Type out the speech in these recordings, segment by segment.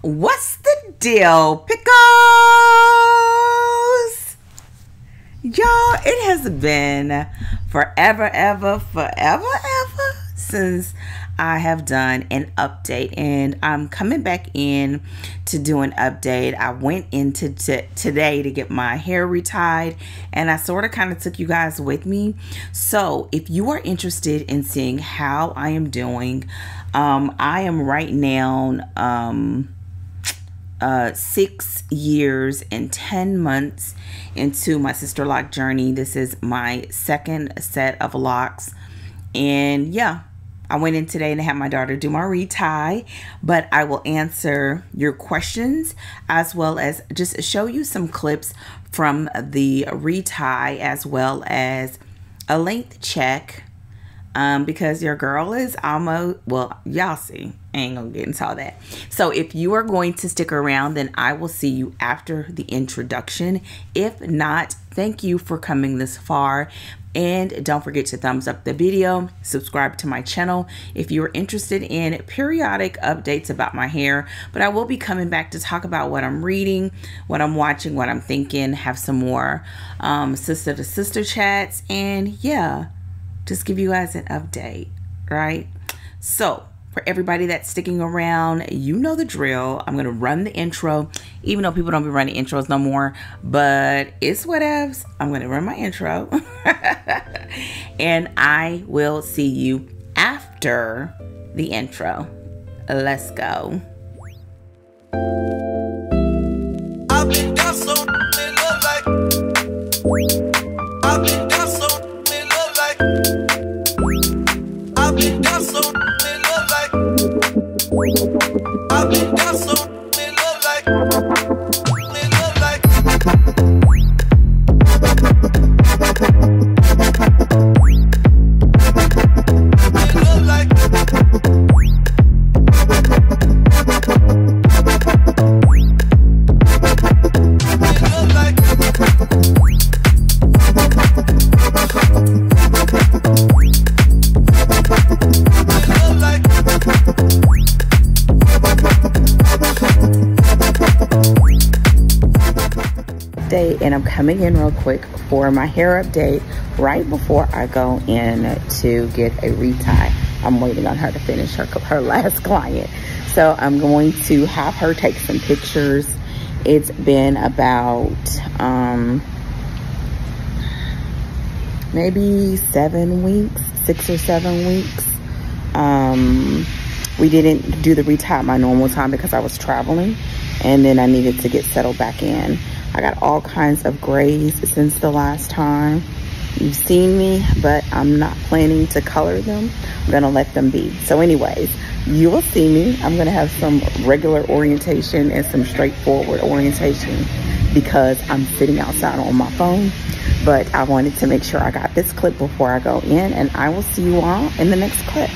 What's the deal, pickles? Y'all, it has been forever since I have done an update, and I'm coming back in to do an update. I went into today to get my hair retied, and I sort of kind of took you guys with me. So if you are interested in seeing how I am doing, I am right now 6 years and 10 months into my Sisterlock journey. This is my second set of locks, and yeah, I went in today and I had my daughter do my retie, but I will answer your questions as well as just show you some clips from the retie as well as a length check, because your girl is almost, well, y'all see, I ain't gonna get into all that. So if you are going to stick around, then I will see you after the introduction. If not, thank you for coming this far. And don't forget to thumbs up the video, subscribe to my channel if you're interested in periodic updates about my hair. But I will be coming back to talk about what I'm reading, what I'm watching, what I'm thinking, have some more sister to sister chats, and yeah, just give you guys an update, right? So for everybody that's sticking around, you know the drill. I'm gonna run the intro, even though people don't be running intros no more, but it's whatevs. I'm gonna run my intro and I will see you after the intro. Let's go. I've been down so in love like I've been down so in love like I've been down so in love like I've been down so in love like in love like and I'm coming in real quick for my hair update right before I go in to get a retie. I'm waiting on her to finish her last client, so I'm going to have her take some pictures. It's been about maybe 7 weeks, 6 or 7 weeks. We didn't do the retie at my normal time because I was traveling, and then I needed to get settled back in. I got all kinds of grays since the last time you've seen me, but I'm not planning to color them. I'm gonna let them be. So anyways, you will see me. I'm gonna have some regular orientation and some straightforward orientation because I'm sitting outside on my phone, but I wanted to make sure I got this clip before I go in, and I will see you all in the next clip.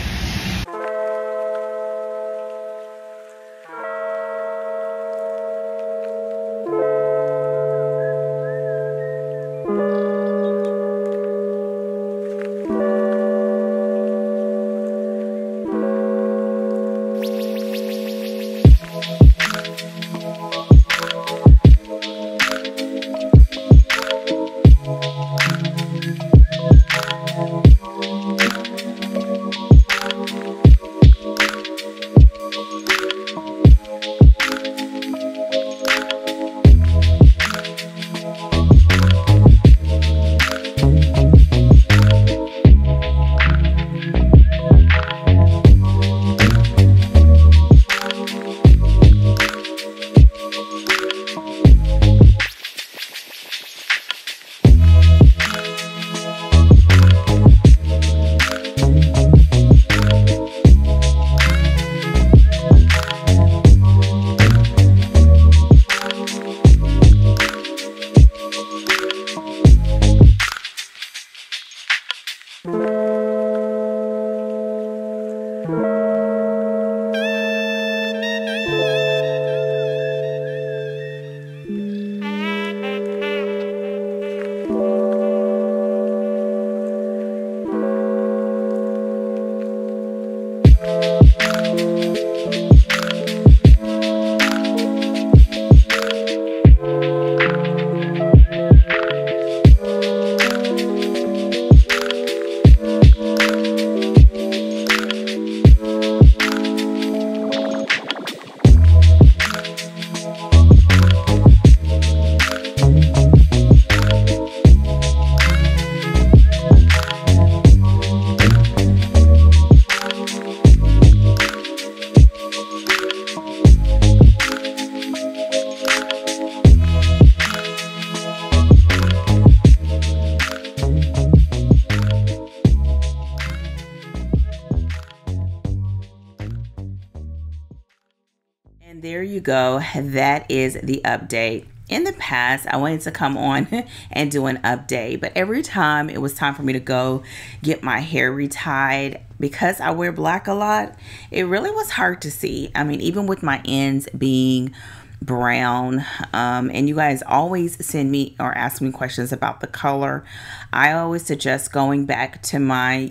And there you go. That is the update. In the past, I wanted to come on and do an update, but every time it was time for me to go get my hair retied, because I wear black a lot, it really was hard to see. I mean, even with my ends being brown, and you guys always send me or ask me questions about the color, I always suggest going back to my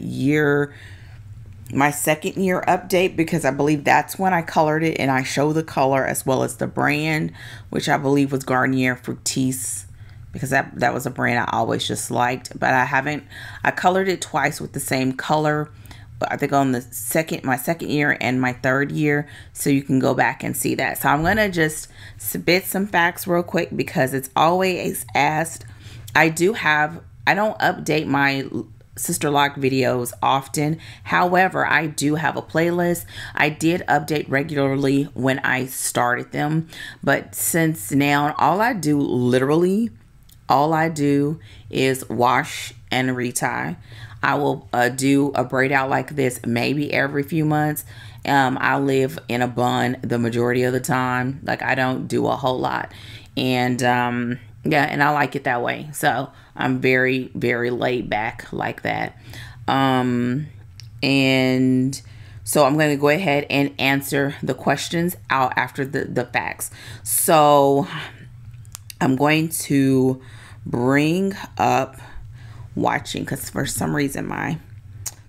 second year update, because I believe that's when I colored it, and I show the color as well as the brand, which I believe was Garnier Fructis, because that was a brand I always just liked. But I colored it twice with the same color, I think on my second year and my third year, so you can go back and see that. So I'm gonna just spit some facts real quick, because it's always asked. I don't update my Sisterlock videos often. However, I do have a playlist. I did update regularly when I started them, but since now all I do is wash and retie. I will do a braid out like this maybe every few months. I live in a bun the majority of the time. Like, I don't do a whole lot, and yeah, and I like it that way. So I'm very, very laid back like that. And so I'm going to go ahead and answer the questions out after the facts. So I'm going to bring up watching, because for some reason my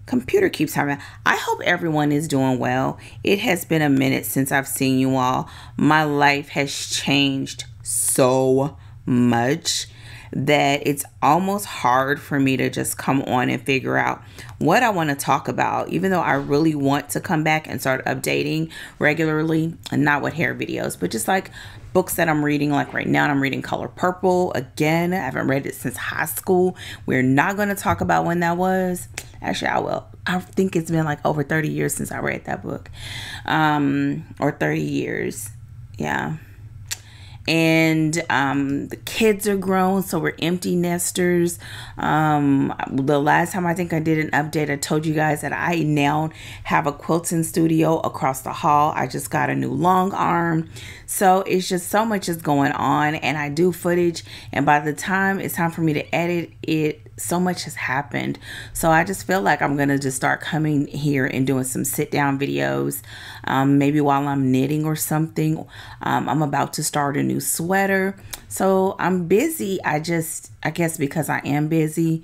computer keeps having. I hope everyone is doing well. It has been a minute since I've seen you all. My life has changed so much that it's almost hard for me to just come on and figure out what I want to talk about, even though I really want to come back and start updating regularly, and not with hair videos, but just like books that I'm reading. Like right now I'm reading Color Purple again. I haven't read it since high school. We're not going to talk about when that was. Actually, I will. I think it's been like over 30 years since I read that book, or 30 years. Yeah. And the kids are grown, so we're empty nesters. The last time I think I did an update, I told you guys that I now have a quilting studio across the hall. I just got a new long arm, so it's just so much is going on, and I do footage, and by the time it's time for me to edit it, so much has happened. So I just feel like I'm gonna just start coming here and doing some sit down videos, maybe while I'm knitting or something. I'm about to start a new sweater, so I'm busy. I guess because I am busy,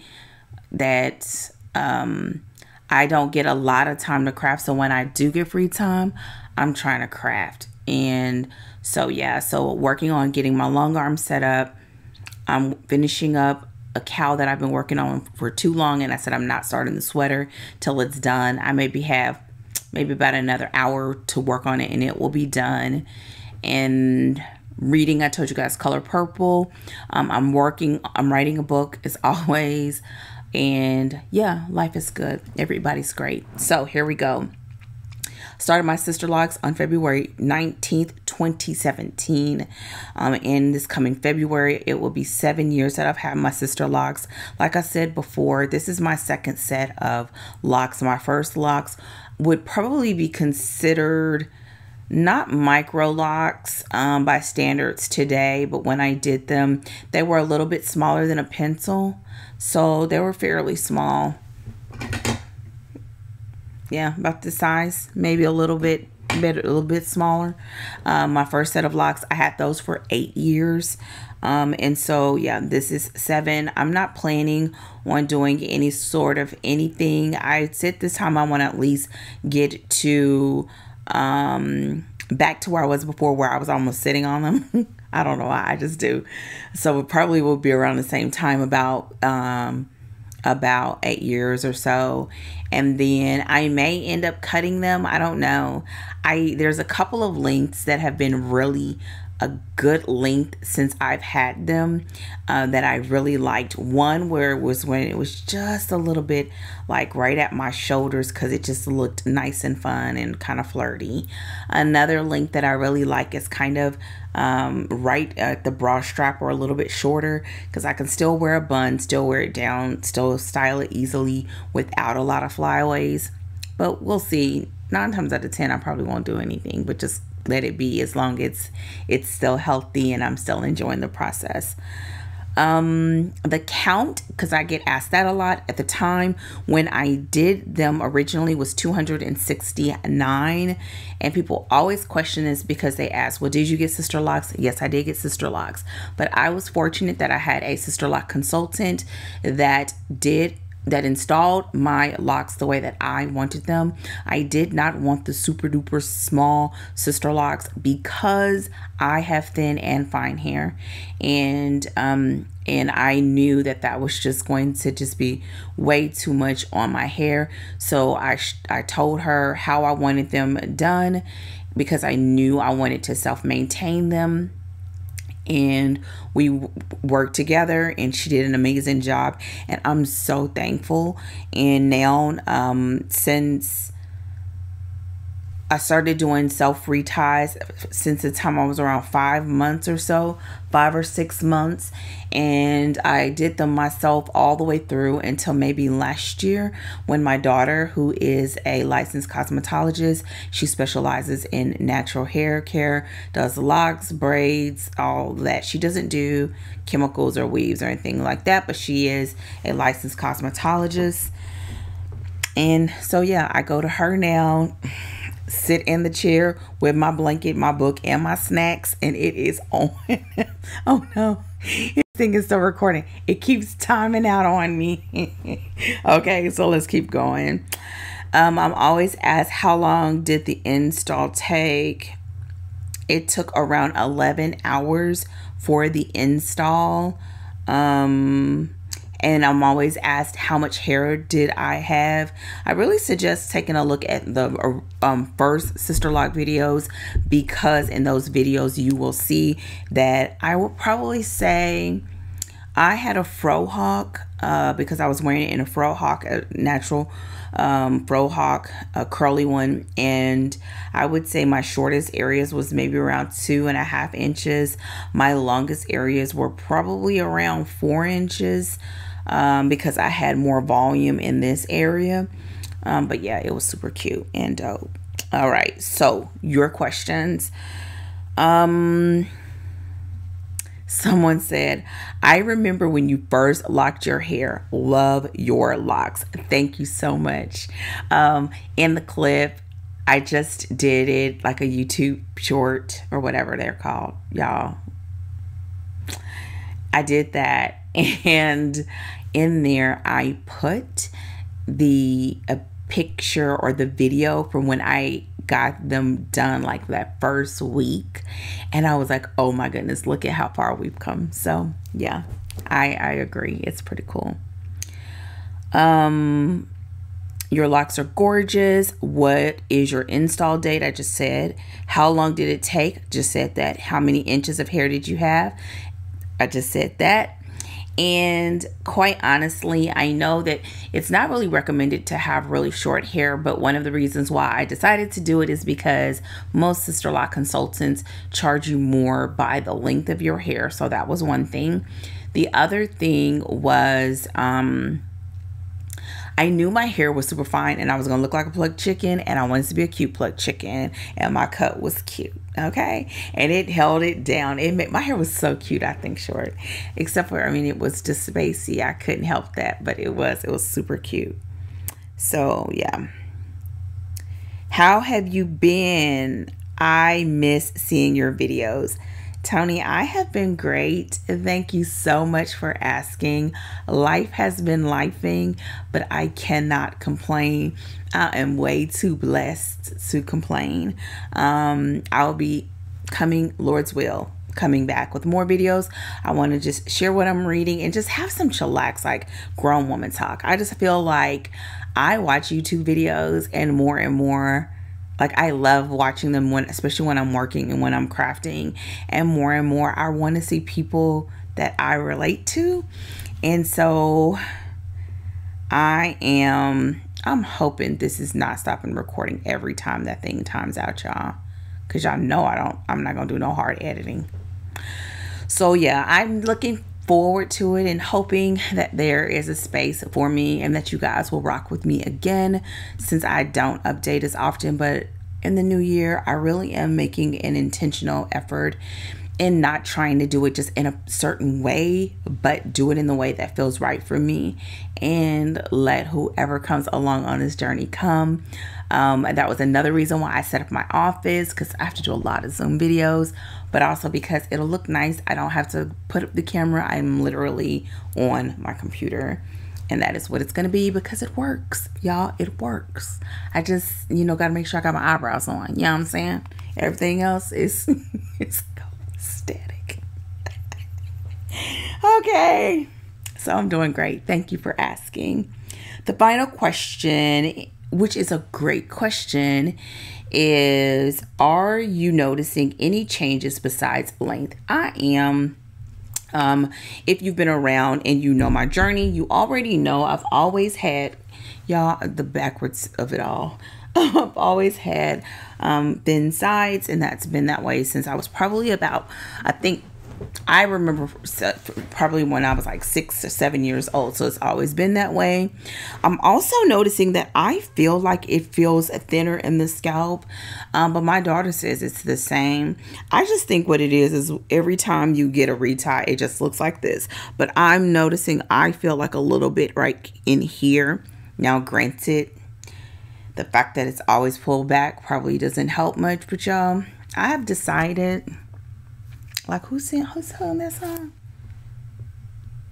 that I don't get a lot of time to craft. So when I do get free time, I'm trying to craft. And so yeah, so working on getting my long arm set up. I'm finishing up a cowl that I've been working on for too long, and I said I'm not starting the sweater till it's done. I maybe have about another hour to work on it, and it will be done. And reading, I told you guys, Color Purple. I'm writing a book as always, and yeah, life is good. Everybody's great. So here we go. Started my Sisterlocks on February 19th, 2017. In this coming February, it will be 7 years that I've had my Sisterlocks. Like I said before, this is my second set of locks. My first locks would probably be considered not micro locks by standards today, but when I did them, they were a little bit smaller than a pencil. So they were fairly small. Yeah, about the size, maybe a little bit smaller. My first set of locks, I had those for 8 years. And so, yeah, this is 7. I'm not planning on doing any sort of anything. I said this time I want to at least get to back to where I was before, where I was almost sitting on them. I don't know why, I just do. So it probably will be around the same time, about 8 years or so. And then I may end up cutting them. I don't know. There's a couple of lengths that have been really a good length since I've had them that I really liked. One where it was when it was just a little bit like right at my shoulders, because it just looked nice and fun and kind of flirty. Another length that I really like is kind of right at the bra strap, or a little bit shorter, because I can still wear a bun, still wear it down, still style it easily without a lot of flyaways. But we'll see. 9 times out of 10, I probably won't do anything but just let it be, as long as it's still healthy and I'm still enjoying the process. The count, because I get asked that a lot, at the time when I did them originally was 269, and people always question this because they ask, well, did you get Sisterlocks? Yes, I did get Sisterlocks, but I was fortunate that I had a Sisterlock consultant that installed my locks the way that I wanted them. I did not want the super duper small Sisterlocks because I have thin and fine hair, and I knew that that was just going to just be way too much on my hair. So I told her how I wanted them done, because I knew I wanted to self-maintain them. And we worked together, and she did an amazing job, and I'm so thankful. And now since I started doing self reties, since the time I was around 5 months or so, 5 or 6 months, and I did them myself all the way through until maybe last year, when my daughter, who is a licensed cosmetologist, she specializes in natural hair care, does locks, braids, all that. She doesn't do chemicals or weaves or anything like that, but she is a licensed cosmetologist. And so yeah, I go to her now, sit in the chair with my blanket, my book, and my snacks, and it is on. Oh no, this thing is still recording. It keeps timing out on me. Okay, so let's keep going. I'm always asked, how long did the install take? It took around 11 hours for the install. And I'm always asked, how much hair did I have? I really suggest taking a look at the first Sisterlock videos, because in those videos you will see that I would probably say I had a fro hawk, because I was wearing it in a fro hawk, a natural fro hawk, a curly one, and I would say my shortest areas was maybe around 2.5 inches. My longest areas were probably around 4 inches, because I had more volume in this area. But yeah, it was super cute and dope. All right, so your questions. Someone said, I remember when you first locked your hair. Love your locks. Thank you so much. In the clip, I just did it like a YouTube short or whatever they're called, y'all. I did that, and in there I put the picture or the video from when I got them done, like that first week, and I was like, oh my goodness, look at how far we've come. So yeah, I agree, it's pretty cool. Your locks are gorgeous. What is your install date? I just said. How long did it take? Just said that. How many inches of hair did you have? I just said that. And quite honestly, I know that it's not really recommended to have really short hair, but one of the reasons why I decided to do it is because most Sisterlock consultants charge you more by the length of your hair. So that was one thing. The other thing was, I knew my hair was super fine and I was going to look like a plucked chicken, and I wanted to be a cute plucked chicken, and my cut was cute. Okay. And it held it down. It made my hair was so cute. I think short, except for, I mean, it was just spacey. I couldn't help that, but it was super cute. So yeah. How have you been? I miss seeing your videos. Tony, I have been great. Thank you so much for asking. Life has been lifing, but I cannot complain. I am way too blessed to complain. I'll be coming, Lord's will, coming back with more videos. I want to just share what I'm reading and just have some chillax, like grown woman talk. I just feel like I watch YouTube videos and more, like I love watching them, especially when I'm working and when I'm crafting, and more I want to see people that I relate to. And so I'm hoping this is not stopping recording every time that thing times out, y'all, because y'all know I'm not gonna do no hard editing. So yeah, I'm looking forward to it and hoping that there is a space for me and that you guys will rock with me again, since I don't update as often. But in the new year. I really am making an intentional effort and not trying to do it just in a certain way, but do it in the way that feels right for me, and let whoever comes along on this journey come. And that was another reason why I set up my office, because I have to do a lot of Zoom videos, but also because it'll look nice. I don't have to put up the camera. I'm literally on my computer, and that is what it's going to be, because it works, y'all. It works. I just, got to make sure I got my eyebrows on. You know what I'm saying? Everything else is it's static. Okay. So I'm doing great. Thank you for asking. The final question, which is a great question, is, are you noticing any changes besides length? I am. If you've been around and you know my journey, you already know I've always had, y'all, the backwards of it all. I've always had thin sides, and that's been that way since I was probably about, I remember probably when I was like 6 or 7 years old. So it's always been that way. I'm also noticing that I feel like it feels thinner in the scalp. But my daughter says it's the same. I just think what it is every time you get a retie, it just looks like this. But I'm noticing I feel like a little bit right in here. Now, granted, the fact that it's always pulled back probably doesn't help much. But y'all, I have decided... Like, who's sung that song?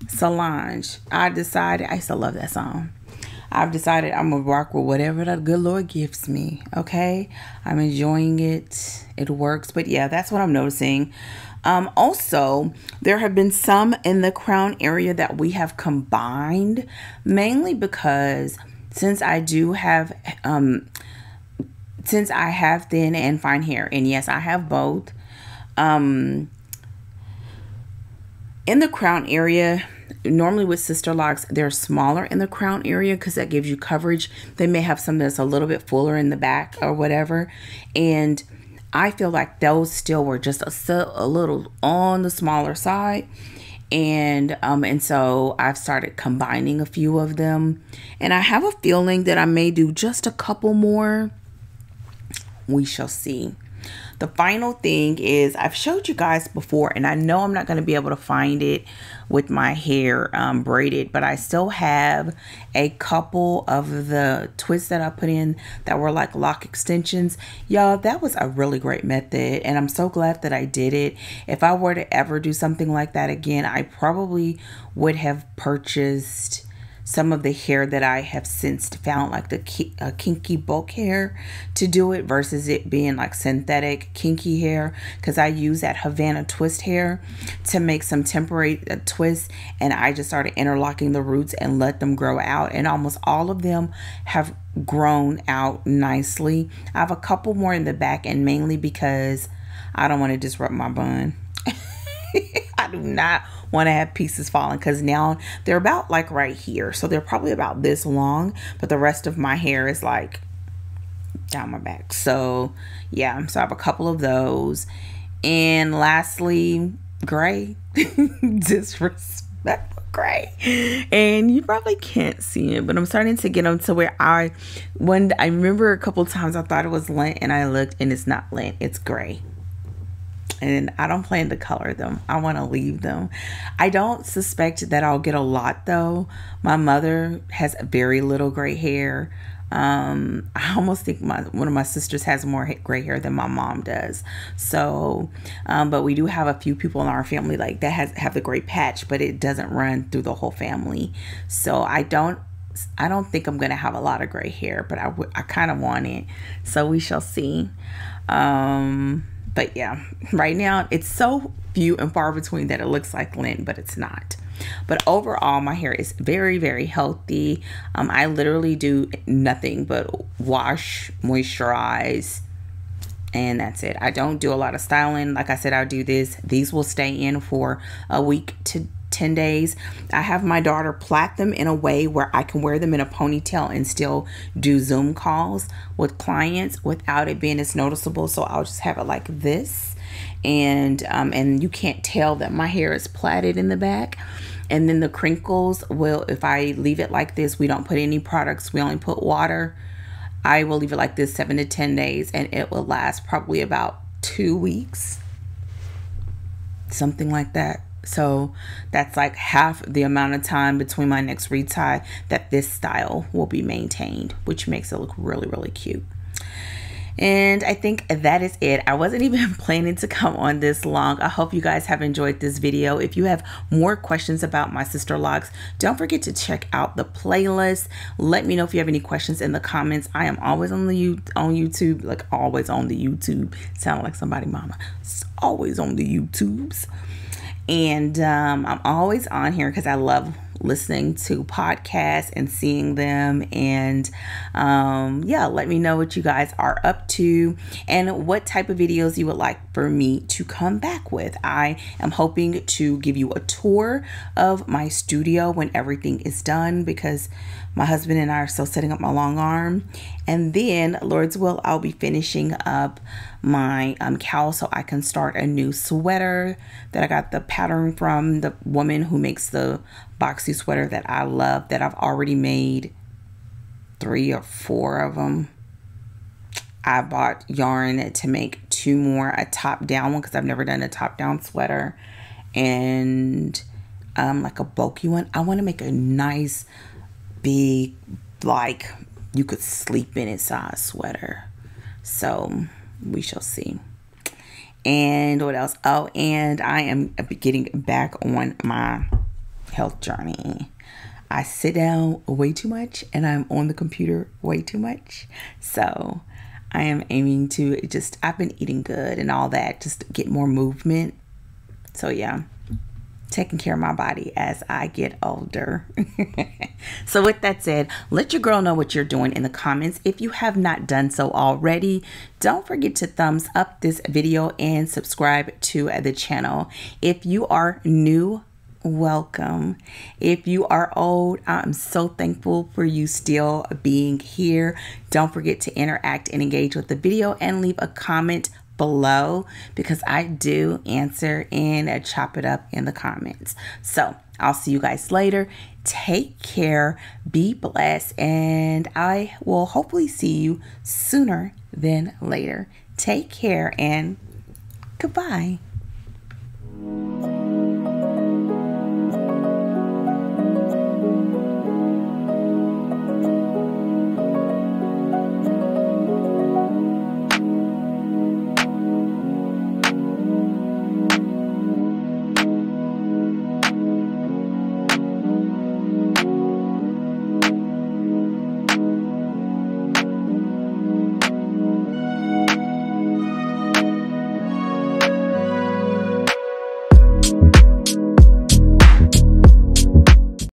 Solange. I used to love that song. I've decided I'm going to rock with whatever the good Lord gives me. Okay? I'm enjoying it. It works. But yeah, that's what I'm noticing. Also, there have been some in the crown area that we have combined, mainly because since I have thin and fine hair, and yes, I have both, in the crown area, normally with Sisterlocks, they're smaller in the crown area because that gives you coverage. They may have some that's a little bit fuller in the back or whatever. And I feel like those still were just a little on the smaller side. And so I've started combining a few of them. And I have a feeling that I may do just a couple more. We shall see. The final thing is, I've showed you guys before, and I know I'm not going to be able to find it with my hair braided, but I still have a couple of the twists that I put in that were like lock extensions. Y'all, that was a really great method, and I'm so glad that I did it. If I were to ever do something like that again, I probably would have purchased some of the hair that I have since found, like the kinky bulk hair, to do it versus it being like synthetic kinky hair, because I use that Havana twist hair to make some temporary twists, and I just started interlocking the roots and let them grow out, and almost all of them have grown out nicely. I have a couple more in the back, and mainly because I don't want to disrupt my bun. I do not want to have pieces falling, because now they're about like right here, so they're probably about this long, but the rest of my hair is like down my back. So yeah, so I have a couple of those. And lastly, gray. Disrespectful gray, and you probably can't see it, but I'm starting to get them to where I remember a couple times I thought it was lint, and I looked and it's not lint, it's gray. And I don't plan to color them. I want to leave them. I don't suspect that I'll get a lot though. My mother has very little gray hair. I almost think one of my sisters has more gray hair than my mom does. So, but we do have a few people in our family like that have the gray patch, but it doesn't run through the whole family. So I don't think I'm gonna have a lot of gray hair, but I kind of want it. So we shall see. But yeah, right now it's so few and far between that it looks like lint, but it's not. But overall, my hair is very, very healthy. I literally do nothing but wash, moisturize, and that's it. I don't do a lot of styling. Like I said, I'll do this. These will stay in for a week to 10 days. I have my daughter plait them in a way where I can wear them in a ponytail and still do Zoom calls with clients without it being as noticeable. So I'll just have it like this, and you can't tell that my hair is plaited in the back. And then the crinkles will, if I leave it like this, we don't put any products, we only put water, I will leave it like this 7 to 10 days, and it will last probably about 2 weeks, something like that. So that's like half the amount of time between my next retie that this style will be maintained, which makes it look really, really cute. And I think that is it. I wasn't even planning to come on this long. I hope you guys have enjoyed this video. If you have more questions about my Sisterlocks, don't forget to check out the playlist. Let me know if you have any questions in the comments. I am always on YouTube, like always on the YouTube. Sound like somebody mama. It's always on the YouTubes. And I'm always on here because I love listening to podcasts and seeing them. And yeah, let me know what you guys are up to and what type of videos you would like for me to come back with. I am hoping to give you a tour of my studio when everything is done, because my husband and I are still setting up my long arm. And then, Lord's will, I'll be finishing up my cowl so I can start a new sweater that I got the pattern from the woman who makes the boxy sweater that I love, that I've already made 3 or 4 of them. I bought yarn to make 2 more, a top down one because I've never done a top down sweater, and like a bulky one. I want to make a nice big, like you could sleep in it size sweater. So we shall see. And what else? Oh, and I am getting back on my health journey. I sit down way too much and I'm on the computer way too much. So I am aiming to just, I've been eating good and all that, just get more movement. So yeah, taking care of my body as I get older. So with that said, let your girl know what you're doing in the comments. If you have not done so already, don't forget to thumbs up this video and subscribe to the channel. If you are new, welcome. If you are old, I'm so thankful for you still being here. Don't forget to interact and engage with the video and leave a comment below, because I do answer and chop it up in the comments. So I'll see you guys later. Take care, be blessed, and I will hopefully see you sooner than later. Take care and goodbye.